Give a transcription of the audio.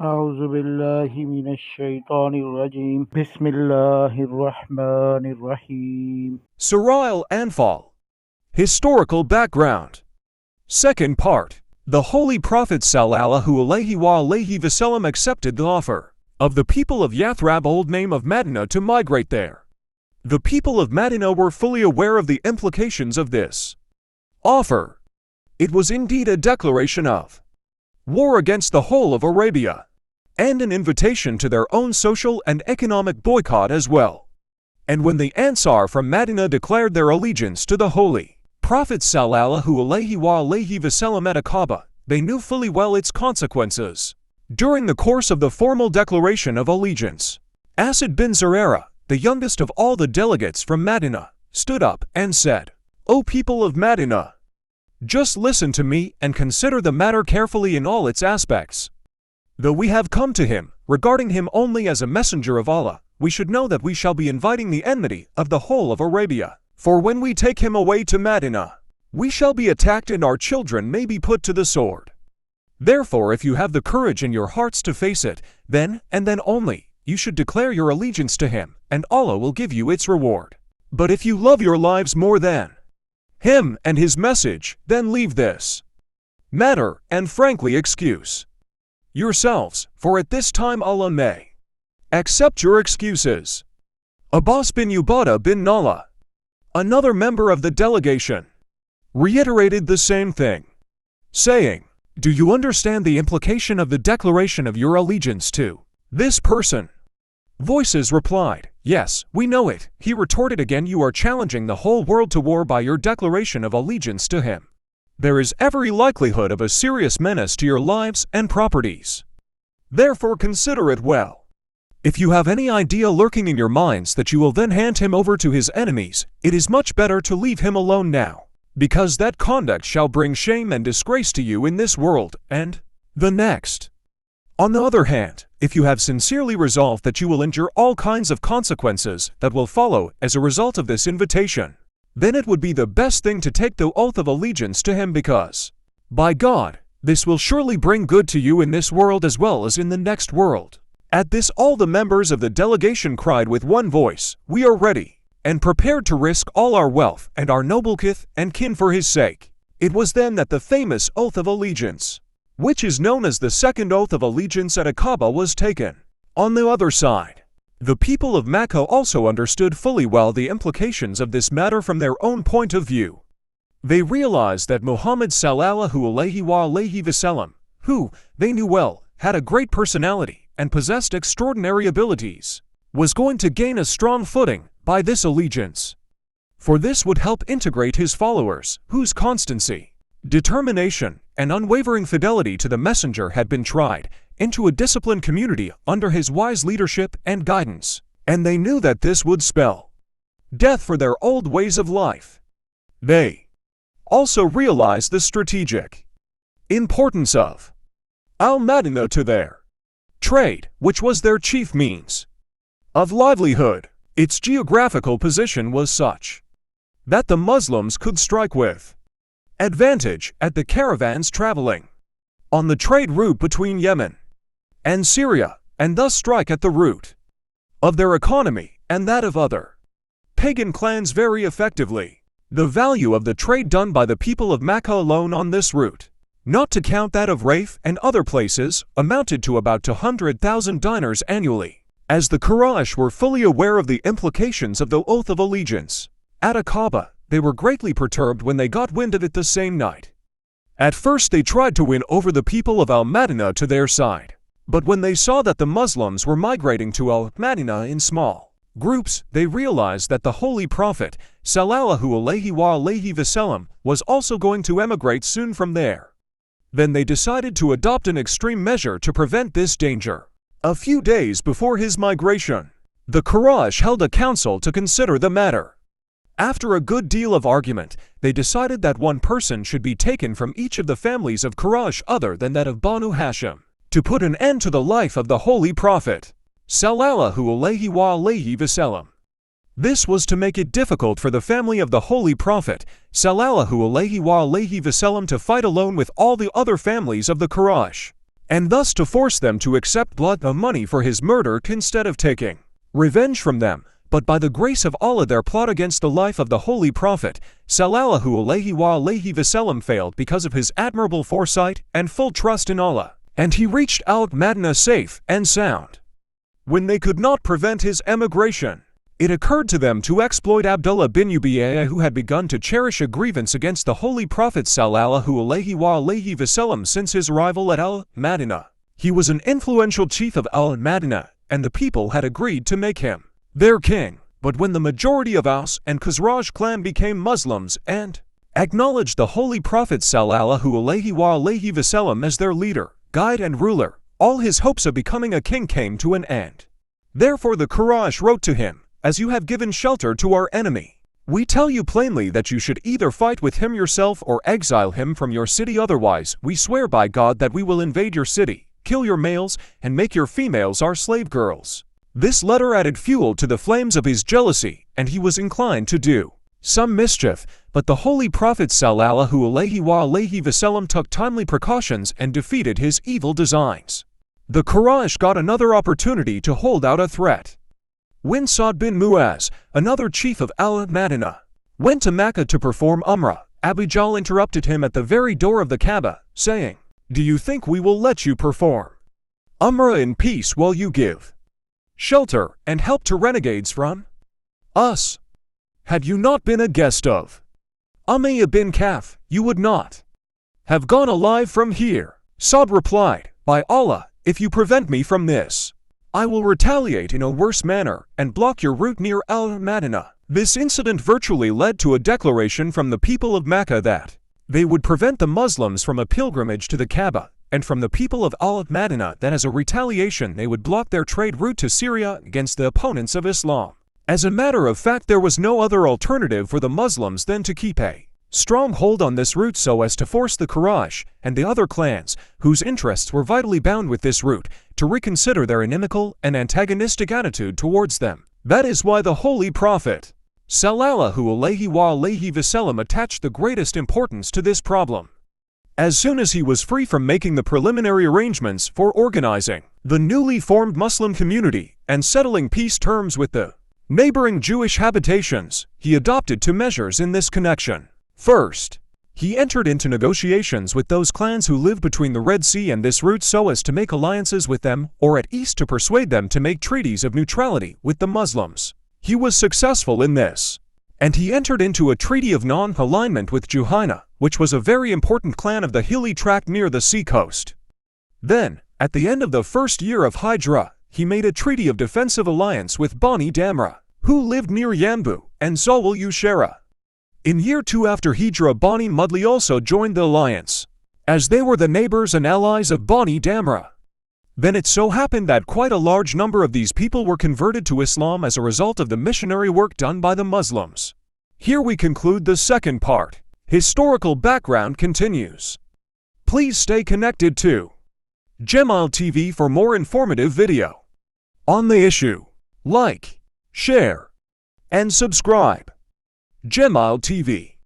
أعوذ بالله من الشيطان الرجيم بسم الله الرحمن الرحيم Surah Anfaal. Historical background. Second part. The Holy Prophet ﷺ accepted the offer of the people of Yathrib, old name of Medina, to migrate there. The people of Medina were fully aware of the implications of this offer. It was indeed a declaration of war against the whole of Arabia, and an invitation to their own social and economic boycott as well. And when the Ansar from Medina declared their allegiance to the Holy Prophet ﷺ at Kaaba, they knew fully well its consequences. During the course of the formal declaration of allegiance, Asad bin Zurara, the youngest of all the delegates from Medina, stood up and said, "O people of Medina, just listen to me and consider the matter carefully in all its aspects. Though we have come to him, regarding him only as a messenger of Allah, we should know that we shall be inviting the enmity of the whole of Arabia. For when we take him away to Medina, we shall be attacked and our children may be put to the sword. Therefore, if you have the courage in your hearts to face it, then, and then only, you should declare your allegiance to him, and Allah will give you its reward. But if you love your lives more than him and his message, then leave this matter and frankly excuse yourselves, for at this time Allah may accept your excuses." Abbas bin Ubadah bin Nala, another member of the delegation, reiterated the same thing, saying, "Do you understand the implication of the declaration of your allegiance to this person?" Voices replied, "Yes, we know it." He retorted again, "You are challenging the whole world to war by your declaration of allegiance to him. There is every likelihood of a serious menace to your lives and properties. Therefore consider it well. If you have any idea lurking in your minds that you will then hand him over to his enemies, it is much better to leave him alone now, because that conduct shall bring shame and disgrace to you in this world and the next. On the other hand, if you have sincerely resolved that you will endure all kinds of consequences that will follow as a result of this invitation, then it would be the best thing to take the oath of allegiance to him, because, by God, this will surely bring good to you in this world as well as in the next world." At this, all the members of the delegation cried with one voice, "We are ready and prepared to risk all our wealth and our noble kith and kin for his sake." It was then that the famous oath of allegiance, which is known as the second oath of allegiance at Aqaba, was taken. On the other side, the people of Mecca also understood fully well the implications of this matter from their own point of view. They realized that Muhammad ﷺ, who, they knew well, had a great personality and possessed extraordinary abilities, was going to gain a strong footing by this allegiance. For this would help integrate his followers, whose constancy, determination, and unwavering fidelity to the messenger had been tried, into a disciplined community under his wise leadership and guidance, and they knew that this would spell death for their old ways of life. They also realized the strategic importance of al-Madinah to their trade, which was their chief means of livelihood. Its geographical position was such that the Muslims could strike with advantage at the caravans traveling on the trade route between Yemen and Syria, and thus strike at the root of their economy and that of other pagan clans very effectively. The value of the trade done by the people of Mecca alone on this route, not to count that of Raif and other places, amounted to about 200,000 dinars annually. As the Quraysh were fully aware of the implications of the oath of allegiance at Aqaba, they were greatly perturbed when they got wind of it the same night. At first they tried to win over the people of al-Madinah to their side, but when they saw that the Muslims were migrating to al-Madinah in small groups, they realized that the Holy Prophet ﷺ was also going to emigrate soon from there. Then they decided to adopt an extreme measure to prevent this danger. A few days before his migration, the Quraysh held a council to consider the matter. After a good deal of argument, they decided that one person should be taken from each of the families of Quraysh other than that of Banu Hashim, to put an end to the life of the Holy Prophet ﷺ. This was to make it difficult for the family of the Holy Prophet ﷺ to fight alone with all the other families of the Quraysh, and thus to force them to accept blood of money for his murder instead of taking revenge from them. But by the grace of Allah, their plot against the life of the Holy Prophet sallallahu alaihi wasallam failed because of his admirable foresight and full trust in Allah, and he reached al-Madinah safe and sound. When they could not prevent his emigration, it occurred to them to exploit Abdullah bin Ubayy, who had begun to cherish a grievance against the Holy Prophet sallallahu alaihi wasallam since his arrival at al-Madinah. He was an influential chief of al-Madinah, and the people had agreed to make him their king. But when the majority of Aus and Khazraj clan became Muslims and acknowledged the Holy Prophet sallallahu alaihi wasallam as their leader, guide and ruler, all his hopes of becoming a king came to an end. Therefore the Quraysh wrote to him, "As you have given shelter to our enemy, we tell you plainly that you should either fight with him yourself or exile him from your city, otherwise we swear by God that we will invade your city, kill your males, and make your females our slave girls." This letter added fuel to the flames of his jealousy, and he was inclined to do some mischief, but the Holy Prophet sallallahu alaihi wasallam took timely precautions and defeated his evil designs. The Quraysh got another opportunity to hold out a threat. When Sa'd bin Mu'az, another chief of al-Madinah, went to Mecca to perform Umrah, Abu Jahl interrupted him at the very door of the Kaaba, saying, "Do you think we will let you perform Umrah in peace while you give shelter and help to renegades from us? Had you not been a guest of Umayyah bin Kaf, you would not have gone alive from here." Sa'd replied, "By Allah, if you prevent me from this, I will retaliate in a worse manner and block your route near al-Madinah." This incident virtually led to a declaration from the people of Mecca that they would prevent the Muslims from a pilgrimage to the Kaaba, and from the people of al-Madinah that as a retaliation they would block their trade route to Syria against the opponents of Islam. As a matter of fact, there was no other alternative for the Muslims than to keep a strong hold on this route so as to force the Quraysh and the other clans, whose interests were vitally bound with this route, to reconsider their inimical and antagonistic attitude towards them. That is why the Holy Prophet sallallahu alaihi wasallam attached the greatest importance to this problem. As soon as he was free from making the preliminary arrangements for organizing the newly formed Muslim community and settling peace terms with the neighboring Jewish habitations, he adopted two measures in this connection. First, he entered into negotiations with those clans who lived between the Red Sea and this route so as to make alliances with them, or at least to persuade them to make treaties of neutrality with the Muslims. He was successful in this, and he entered into a treaty of non-alignment with Juhayna, which was a very important clan of the hilly tract near the sea coast. Then, at the end of the first year of Hijrah, he made a treaty of defensive alliance with Bani Damra, who lived near Yanbu and Zawal Ushara. In year 2 after Hijrah, Bani Mudli also joined the alliance, as they were the neighbors and allies of Bani Damra. Then it so happened that quite a large number of these people were converted to Islam as a result of the missionary work done by the Muslims. Here we conclude the second part. Historical background continues. Please stay connected to Jamil TV for more informative video on the issue. Like, share, and subscribe. Jamil TV.